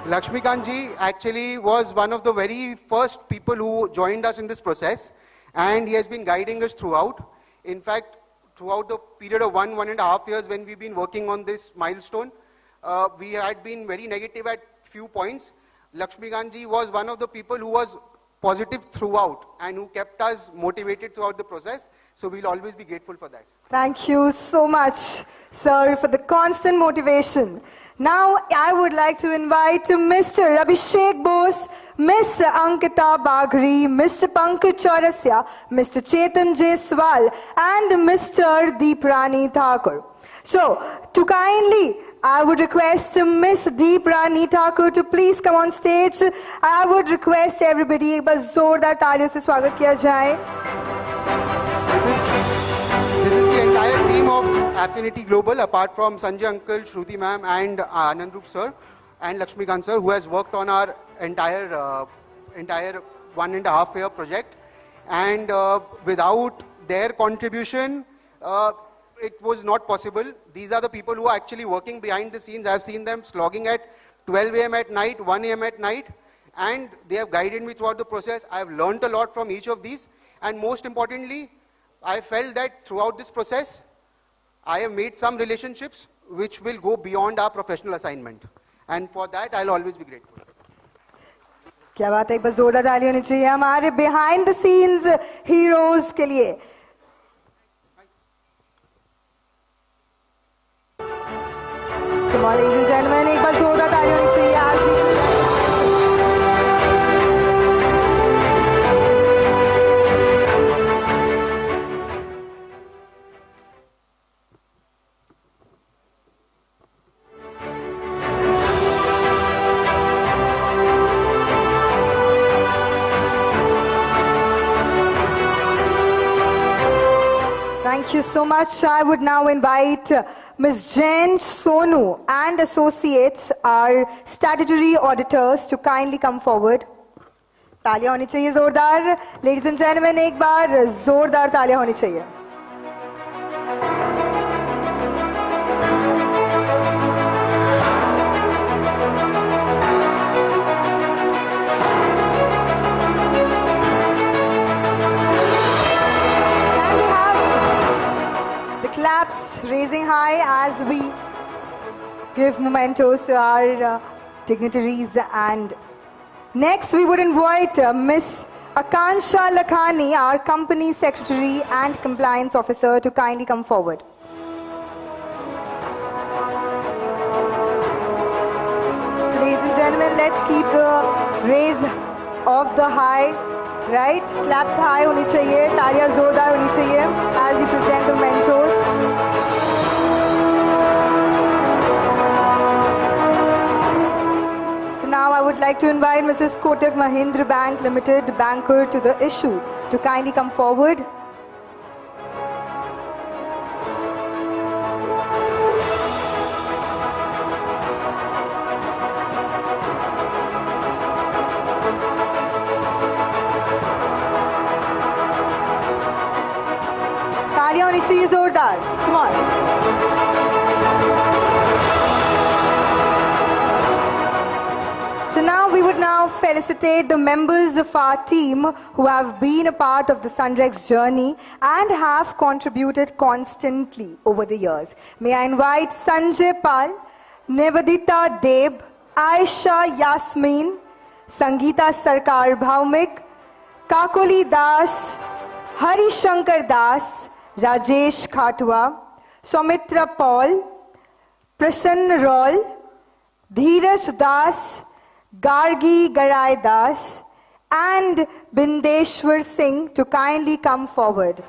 Lakshmikant ji actually was one of the very first people who joined us in this process, and he has been guiding us throughout. In fact, throughout the period of 1.5 years when we've been working on this milestone, we had been very negative at few points. Lakshmikant ji was one of the people who was positive throughout and who kept us motivated throughout the process. So we'll always be grateful for that. Thank you so much, sir, for the constant motivation. Now I would like to invite Mr. Abhishek Bose, Ms. Ankita Bagri, Mr. Pankaj Chaurasya, Mr. Chetan Jaiswal, and Mr. Deeprani Thakur. So, to kindly, I would request Ms. Deeprani Thakur to please come on stage. I would request everybody, एक बार जोरदार तालियों से स्वागत किया जाए. This is the entire team of Affinity Global, apart from Sanjay uncle, Shruti ma'am, and Anandaroop sir, and Lakshmikant sir, who has worked on our entire 1.5 year project. And without their contribution, it was not possible. These are the people who are actually working behind the scenes. I've seen them slogging at 12 a.m. at night, 1 a.m. at night, and they have guided me throughout the process. I've learned a lot from each of these, and most importantly, I felt that throughout this process, I have made some relationships which will go beyond our professional assignment. And for that, I'll always be grateful. क्या बात है, एक बार जोरदार ताली होनी चाहिए हमारे behind the scenes heroes के लिए. Come on, ladies and gentlemen, एक बार जोरदार ताली होनी चाहिए आज भी. Thank you so much. I would now invite Ms. Jain Sonu and associates, our statutory auditors, to kindly come forward. तालियां होनी चाहिए जोरदार. Ladies and gentlemen, एक बार जोरदार तालियां होनी चाहिए. raising high as we give mementos to our dignitaries. And next we would invite Miss Akansha Lakhani, our company secretary and compliance officer, to kindly come forward. So ladies and gentlemen, let's keep the raise of the high, right? Claps high honi chahiye, taaliyan zordar honi chahiye as we present the mementos. Now I would like to invite Mrs. Kotak Mahindra Bank Limited, banker to the issue, to kindly come forward. तालियां होनी चाहिए जोरदार. Come on. So now we would now felicitate the members of our team who have been a part of the Sundrex journey and have contributed constantly over the years. May I invite Sanjay Pal, Nivedita Deb, Aisha Yasmin, Sangeeta Sarkar Bhaumik, Kakoli Das, Hari Shankar Das, Rajesh Khatwa, Soumitra Paul, Prasanna Roy, Dheeraj Das, Gargi Garai Das, and Bindeshwar Singh to kindly come forward.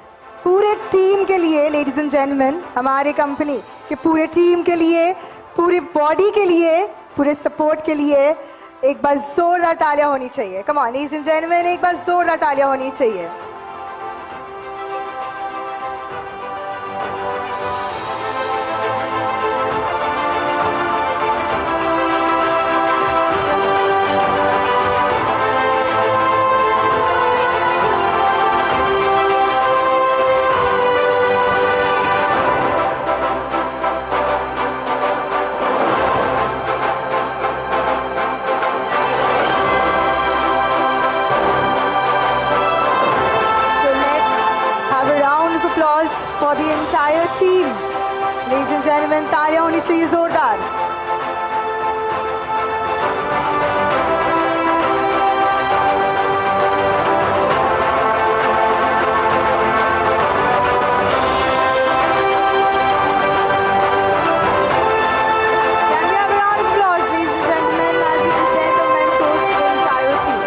पूरे team के लिए, ladies and gentlemen, हमारे company के पूरे team के लिए, पूरी body के लिए, पूरे सपोर्ट के लिए एक बार जोरदार तालियां होनी चाहिए. Come on, ladies and gentlemen, एक बार जोरदार तालियां होनी चाहिए. For the entire team. Ladies and gentlemen, तालियां होनी चाहिए जोरदार. Can we have a round of applause, ladies and gentlemen, as we present the mementos to the entire team.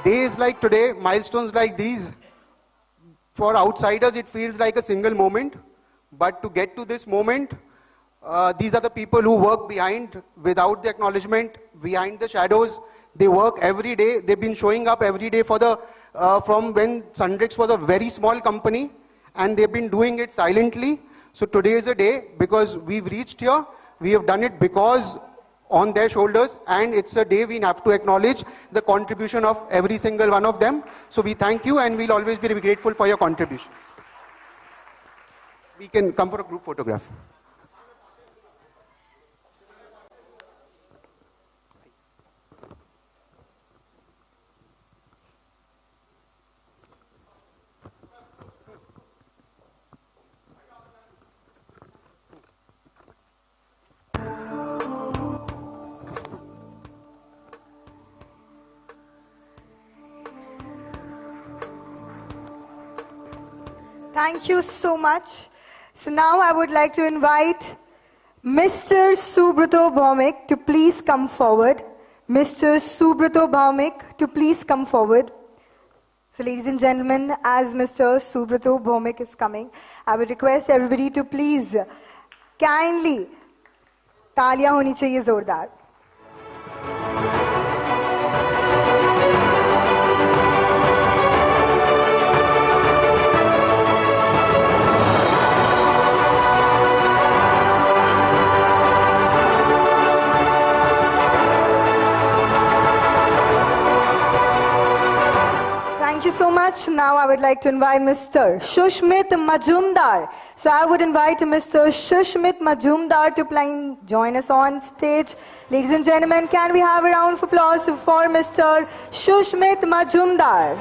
Days like today, milestones like these, for outsiders it feels like a single moment, but to get to this moment, these are the people who work behind, without the acknowledgement, behind the shadows. They work every day. They've been showing up every day for the from when Sundrex was a very small company, and they've been doing it silently. So today is a day because we've reached here. We have done it because on their shoulders, and it's a day we have to acknowledge the contribution of every single one of them. So we thank you, and we'll always be grateful for your contribution. We can come for a group photograph. Thank you so much. So now I would like to invite Mr. Subrato Bhaumik to please come forward. Mr. Subrato Bhaumik to please come forward. So ladies and gentlemen, as Mr. Subrato Bhaumik is coming, I would request everybody to please kindly तालियां होनी चाहिए जोरदार. much. Now I would like to invite Mr. Shushmit Majumdar. So I would invite Mr. Shushmit Majumdar to please join us on stage. Ladies and gentlemen, can we have a round of applause for Mr. Shushmit Majumdar?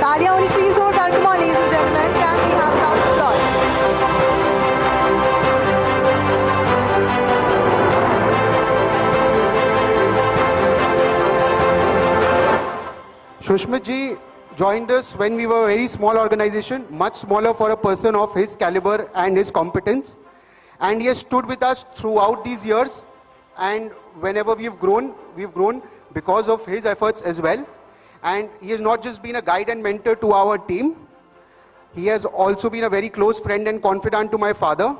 तालियां होनी चाहिए जोरदार. Come on, ladies and gentlemen, can we have a round of applause? Shushmit ji joined us when we were a very small organization, much smaller for a person of his caliber and his competence. And he has stood with us throughout these years. And whenever we've grown because of his efforts as well. And he has not just been a guide and mentor to our team. He has also been a very close friend and confidant to my father.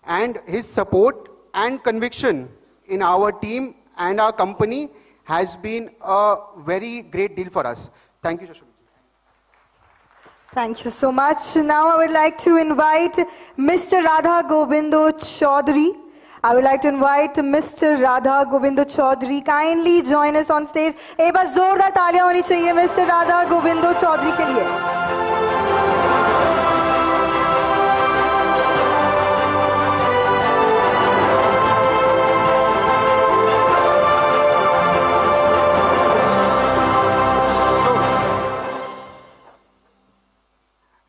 And his support and conviction in our team and our company has been a very great deal for us. Thank you, Shushmit. Thank you so much. Now I would like to invite Mr. Radha Govindo Chaudhary. I would like to invite Mr. Radha Govindo Chaudhary. Kindly join us on stage. एक बार जोरदार तालियां होनी चाहिए Mr. Radha Govindo Chaudhary के लिए.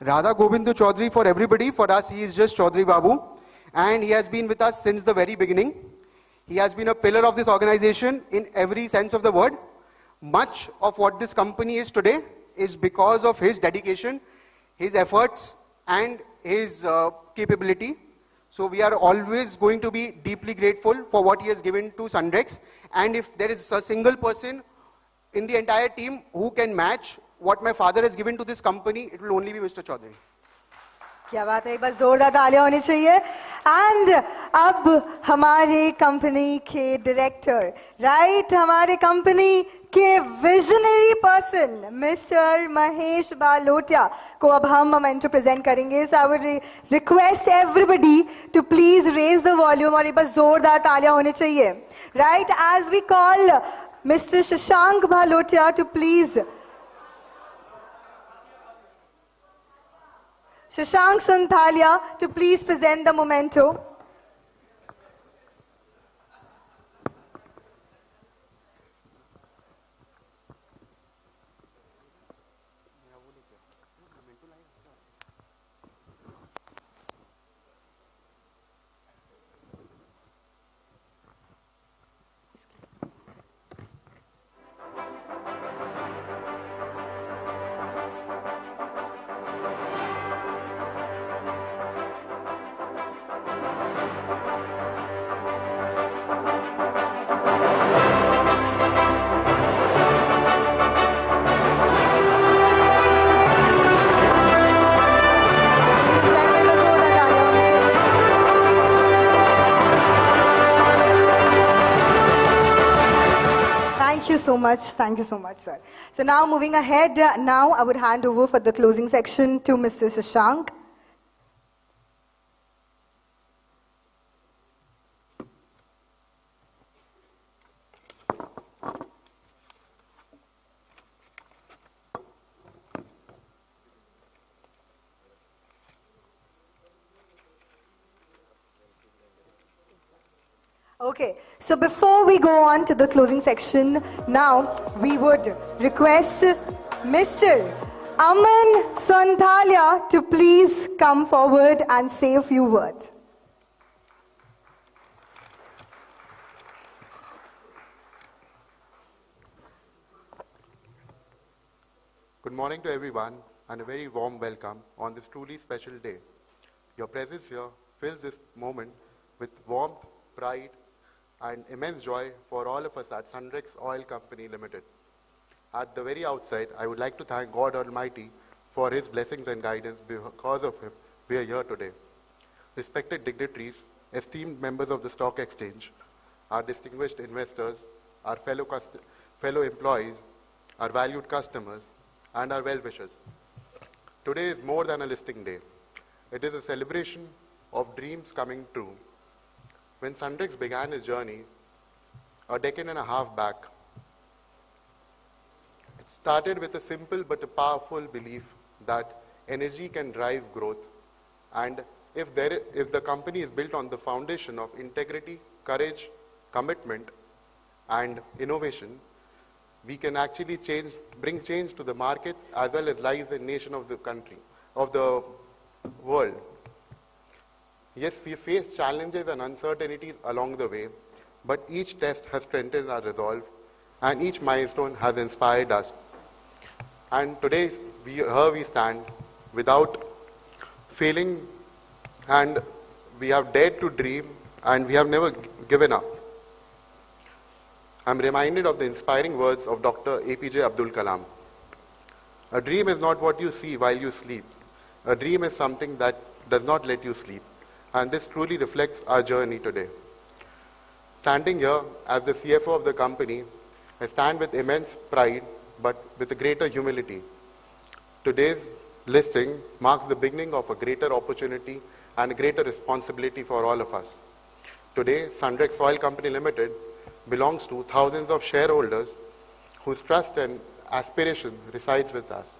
Radha Govindu Chaudhary for everybody, for us he is just Chaudhary Babu, and he has been with us since the very beginning. He has been a pillar of this organization in every sense of the word. Much of what this company is today is because of his dedication, his efforts and his capability. So we are always going to be deeply grateful for what he has given to Sundrex, and if there is a single person in the entire team who can match what my father has given to this company, it will only be Mr. Chaudhary. क्या बात है, एक बार जोरदार तालियां होनी चाहिए. And अब हमारे कंपनी के डायरेक्टर, राइट, हमारे कंपनी के visionary person mister Mahesh Balotia को अब हम मोमेंटो प्रेजेंट करेंगे. So I would request everybody to please raise the volume और एक बार जोरदार तालियां होनी चाहिए. Right, as we call mister Shashank Balotia to please Shashank Sonthalia to please present the memento. Thank you so much, sir. So now moving ahead, now I would hand over for the closing section to Mr. Shashank. Okay, so before we go on to the closing section, now we would request Mr. Aman Sonthalia to please come forward and say a few words. Good morning to everyone and a very warm welcome on this truly special day. Your presence here fills this moment with warmth, pride, and immense joy for all of us at Sundrex Oil Company Limited. At the very outset, I would like to thank God Almighty for His blessings and guidance. Because of Him, we are here today. Respected dignitaries, esteemed members of the stock exchange, our distinguished investors, our fellow employees, our valued customers, and our well-wishers. Today is more than a listing day. It is a celebration of dreams coming true. When Sundrex began his journey a decade and a half back, started with a simple but a powerful belief that energy can drive growth, and if the company is built on the foundation of integrity, courage, commitment, and innovation, we can actually bring change to the market as well as lives and nation of the country, of the world. Yes, we face challenges and uncertainties along the way, but each test has strengthened our resolve, and each milestone has inspired us. And today, here we stand without failing, and we have dared to dream, and we have never given up. I'm reminded of the inspiring words of Dr. APJ Abdul Kalam. A dream is not what you see while you sleep. A dream is something that does not let you sleep. And this truly reflects our journey today. Standing here as the CFO of the company, I stand with immense pride, but with a greater humility. Today's listing marks the beginning of a greater opportunity and a greater responsibility for all of us. Today, Sundrex Oil Company Limited belongs to thousands of shareholders whose trust and aspiration resides with us.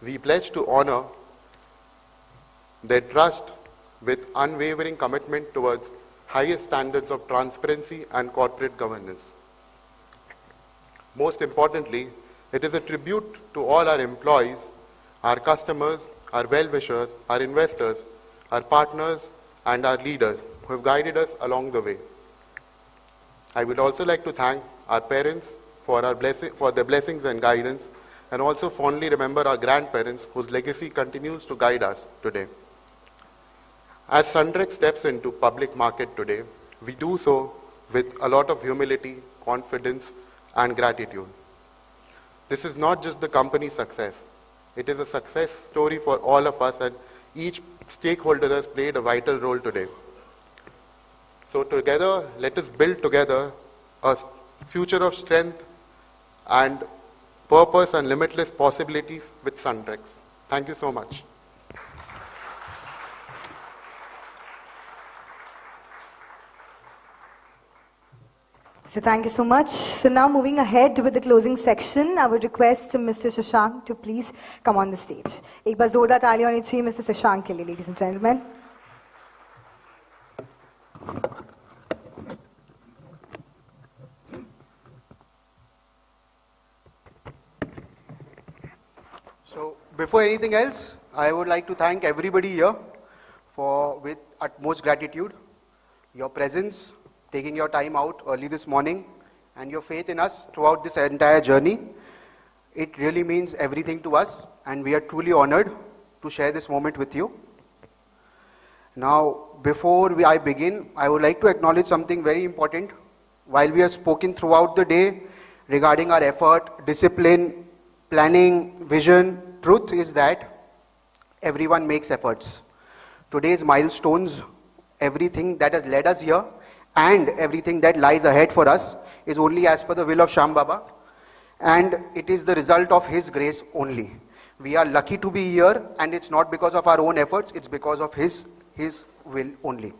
We pledge to honor their trust with unwavering commitment towards highest standards of transparency and corporate governance. Most importantly, it is a tribute to all our employees, our customers, our well-wishers, our investors, our partners, and our leaders who have guided us along the way. I would also like to thank our parents for their blessings and guidance, and also fondly remember our grandparents whose legacy continues to guide us today. As Sundrex steps into public market today, we do so with a lot of humility, confidence, and gratitude. This is not just the company's success. It is a success story for all of us, and each stakeholder has played a vital role today. So together, let us build together a future of strength and purpose and limitless possibilities with Sundrex. Thank you so much. So thank you so much. So now moving ahead with the closing section, I would request Mr. Shashank to please come on the stage. एक बार जोरदार तालियां होनी चाहिए Mr. Shashank के लिए, ladies and gentlemen. So before anything else, I would like to thank everybody here with utmost gratitude, your presence, taking your time out early this morning, and your faith in us throughout this entire journey. It really means everything to us, and we are truly honored to share this moment with you. Now, before I begin, I would like to acknowledge something very important. While we have spoken throughout the day regarding our effort, discipline, planning, vision, truth is that everyone makes efforts. Today's milestones, everything that has led us here, and everything that lies ahead for us is only as per the will of Sham Baba, and it is the result of His grace only. We are lucky to be here, and it's not because of our own efforts, it's because of His will only.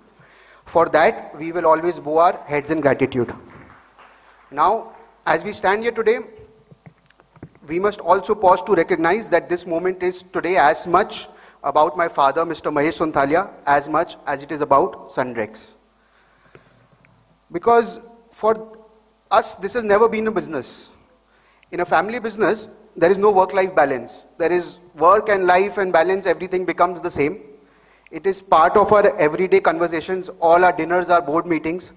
For that, we will always bow our heads in gratitude. Now, as we stand here today, we must also pause to recognize that this moment is today as much about my father, Mr. Mahesh Sonthalia, as much as it is about Sundrex. Because for us, this has never been a business. In a family business, there is no work-life balance. There is work and life and balance, everything becomes the same. It is part of our everyday conversations, all our dinners, our board meetings.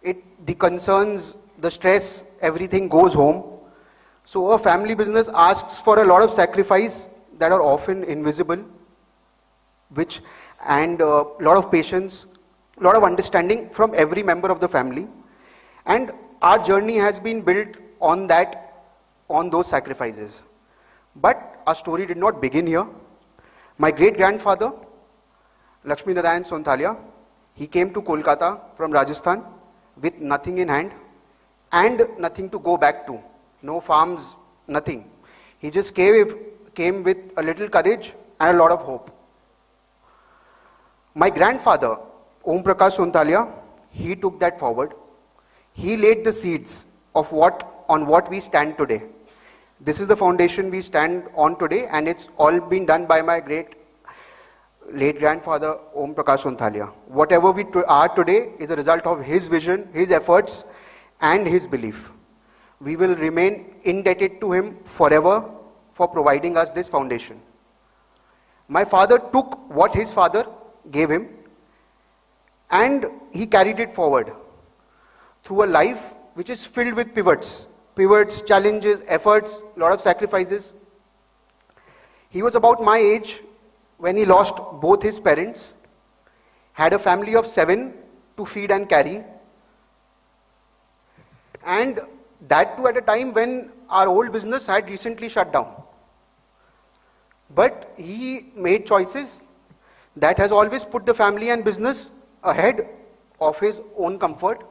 The concerns, the stress, everything goes home. So a family business asks for a lot of sacrifice that are often invisible, and a lot of patience, a lot of understanding from every member of the family. And our journey has been built on those sacrifices. But our story did not begin here. My great-grandfather, Lakshmi Narayan Sonthalia, he came to Kolkata from Rajasthan with nothing in hand and nothing to go back to. No farms, nothing. He just came with a little courage and a lot of hope. My grandfather, Om Prakash Sonthalia, he took that forward. He laid the seeds of on what we stand today. This is the foundation we stand on today, and it's all been done by my late grandfather, Om Prakash Sonthalia. Whatever we are today is a result of his vision, his efforts, and his belief. We will remain indebted to him forever for providing us this foundation. My father took what his father gave him, and he carried it forward through a life which is filled with pivots, challenges, efforts, a lot of sacrifices. He was about my age when he lost both his parents, had a family of 7 to feed and carry, and that too at a time when our old business had recently shut down. But he made choices that has always put the family and business ahead of his own comfort.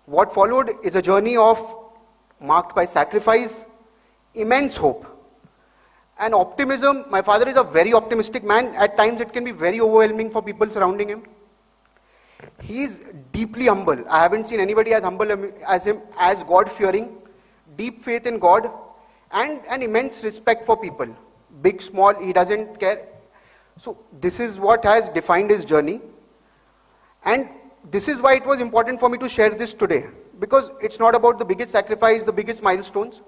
What followed is a journey marked by sacrifice, immense hope, and optimism. My father is a very optimistic man. At times it can be very overwhelming for people surrounding him. He is deeply humble. I haven't seen anybody as humble as him, as God-fearing, deep faith in God, and an immense respect for people. Big, small, he doesn't care. So this is what has defined his journey. And this is why it was important for me to share this today. Because it's not about the biggest sacrifice, the biggest milestones,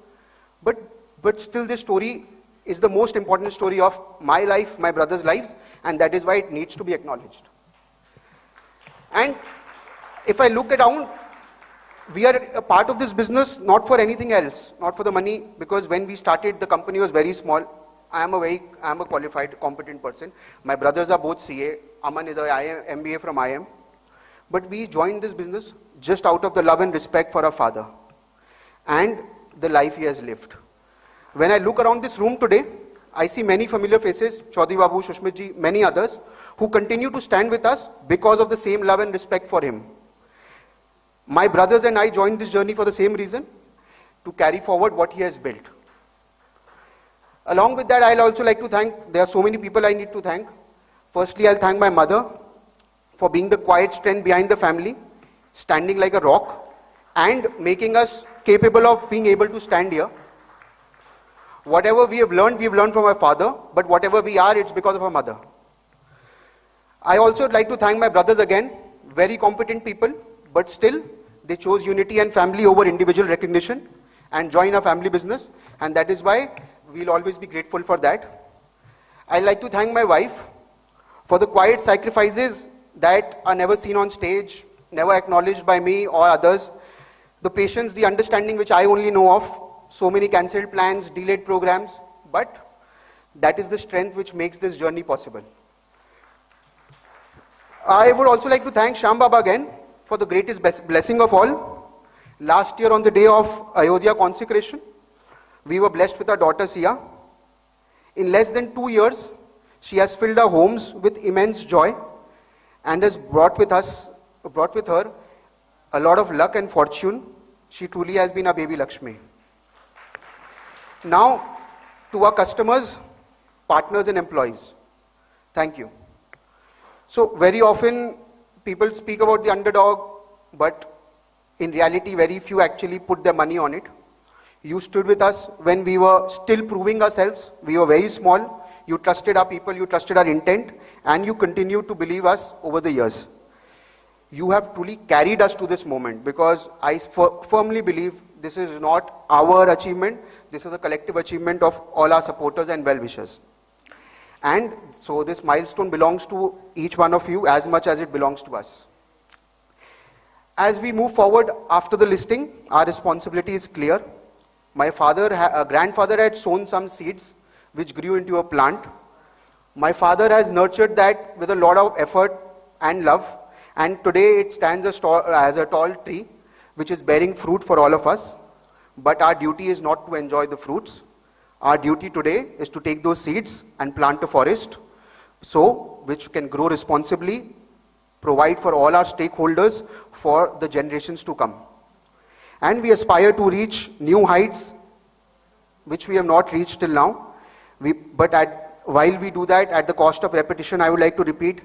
but still this story is the most important story of my life, my brother's lives, and that is why it needs to be acknowledged. And if I look around, we are a part of this business not for anything else, not for the money, because when we started, the company was very small. I am a qualified, competent person. My brothers are both CA. Aman is a MBA from IIM. But we joined this business just out of the love and respect for our father and the life he has lived. When I look around this room today, I see many familiar faces, Chaudhary Babu, Shushmit ji, many others, who continue to stand with us because of the same love and respect for him. My brothers and I joined this journey for the same reason, to carry forward what he has built. Along with that, I'll also like to thank, there are so many people I need to thank. Firstly, I'll thank my mother for being the quiet strength behind the family, standing like a rock, and making us capable of being able to stand here. Whatever we have learned from our father, but whatever we are, it's because of our mother. I also would like to thank my brothers again, very competent people, but still, they chose unity and family over individual recognition and join our family business, and that is why we'll always be grateful for that. I'd like to thank my wife for the quiet sacrifices that are never seen on stage, never acknowledged by me or others. The patience, the understanding which I only know of, so many cancelled plans, delayed programs, but that is the strength which makes this journey possible. I would also like to thank Shyam Baba again for the greatest blessing of all. Last year on the day of Ayodhya consecration, we were blessed with our daughter Sia. In less than 2 years, she has filled our homes with immense joy and has brought with her a lot of luck and fortune. She truly has been our baby Lakshmi. Now, to our customers, partners and employees, thank you. So very often people speak about the underdog, but in reality very few actually put their money on it. You stood with us when we were still proving ourselves. We were very small. You trusted our people, you trusted our intent, and you continue to believe us over the years. You have truly carried us to this moment, because I firmly believe this is not our achievement, this is a collective achievement of all our supporters and well-wishers. And so this milestone belongs to each one of you as much as it belongs to us. As we move forward after the listing, our responsibility is clear. My grandfather had sown some seeds which grew into a plant. My father has nurtured that with a lot of effort and love, and today it stands as a tall tree which is bearing fruit for all of us. But our duty is not to enjoy the fruits. Our duty today is to take those seeds and plant a forest, which can grow responsibly, provide for all our stakeholders for the generations to come. And we aspire to reach new heights which we have not reached till now. While we do that, at the cost of repetition, I would like to repeat,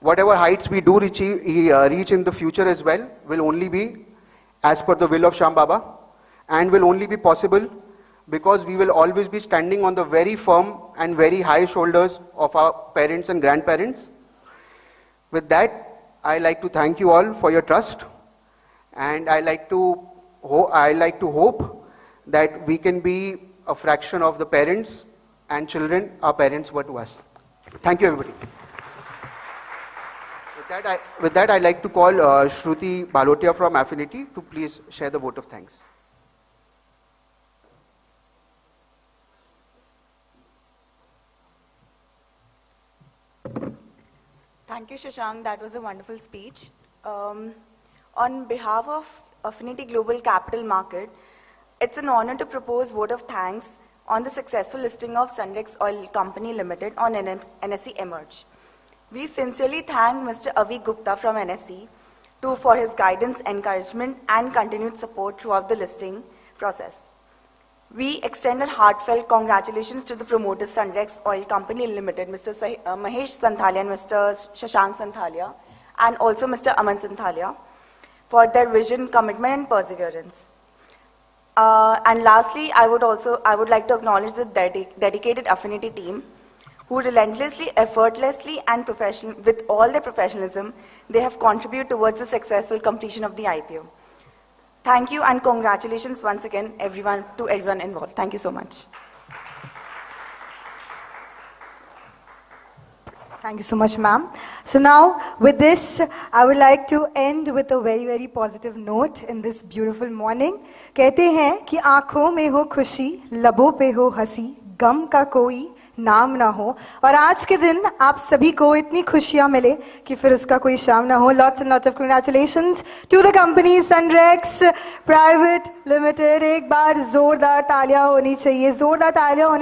whatever heights we do reach in the future as well will only be as per the will of Shyam Baba. and will only be possible because we will always be standing on the very firm and very high shoulders of our parents and grandparents. With that, I like to thank you all for your trust, and I like to hope that we can be a fraction of the parents and children our parents were to us. Thank you, everybody. With that, I'd like to call Shruti Bhalotia from Affinity to please share the vote of thanks. Thank you, Shashank. That was a wonderful speech. On behalf of Affinity Global Capital Market, it's an honor to propose vote of thanks on the successful listing of Sundrex Oil Company Limited on NSE Emerge. We sincerely thank Mr. Avi Gupta from NSE for his guidance, encouragement, and continued support throughout the listing process. We extend a heartfelt congratulations to the promoters Sundrex Oil Company Limited, Mr. Mahesh Santhalia and Mr. Shashank Santhalia, and also Mr. Aman Santhalia, for their vision, commitment, and perseverance. And lastly, I would like to acknowledge the dedicated Affinity team, who relentlessly, effortlessly, and with all their professionalism, they have contributed towards the successful completion of the IPO. Thank you and congratulations once again, to everyone involved. Thank you so much. Thank you so much, ma'am. So now, with this, I would like to end with a very, very positive note in this beautiful morning. कहते हैं कि आँखों में हो खुशी, लबों पे हो हंसी, गम का कोई नाम ना हो, और आज के दिन आप सभी को इतनी खुशियां मिले कि फिर उसका कोई शाम ना हो. Lots and lots of congratulations to the company Sundrex Private Limited. एक बार जोरदार तालियां होनी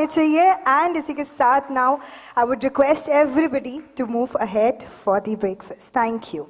चाहिए, and इसी के साथ now I would request everybody to move ahead for the breakfast. Thank you.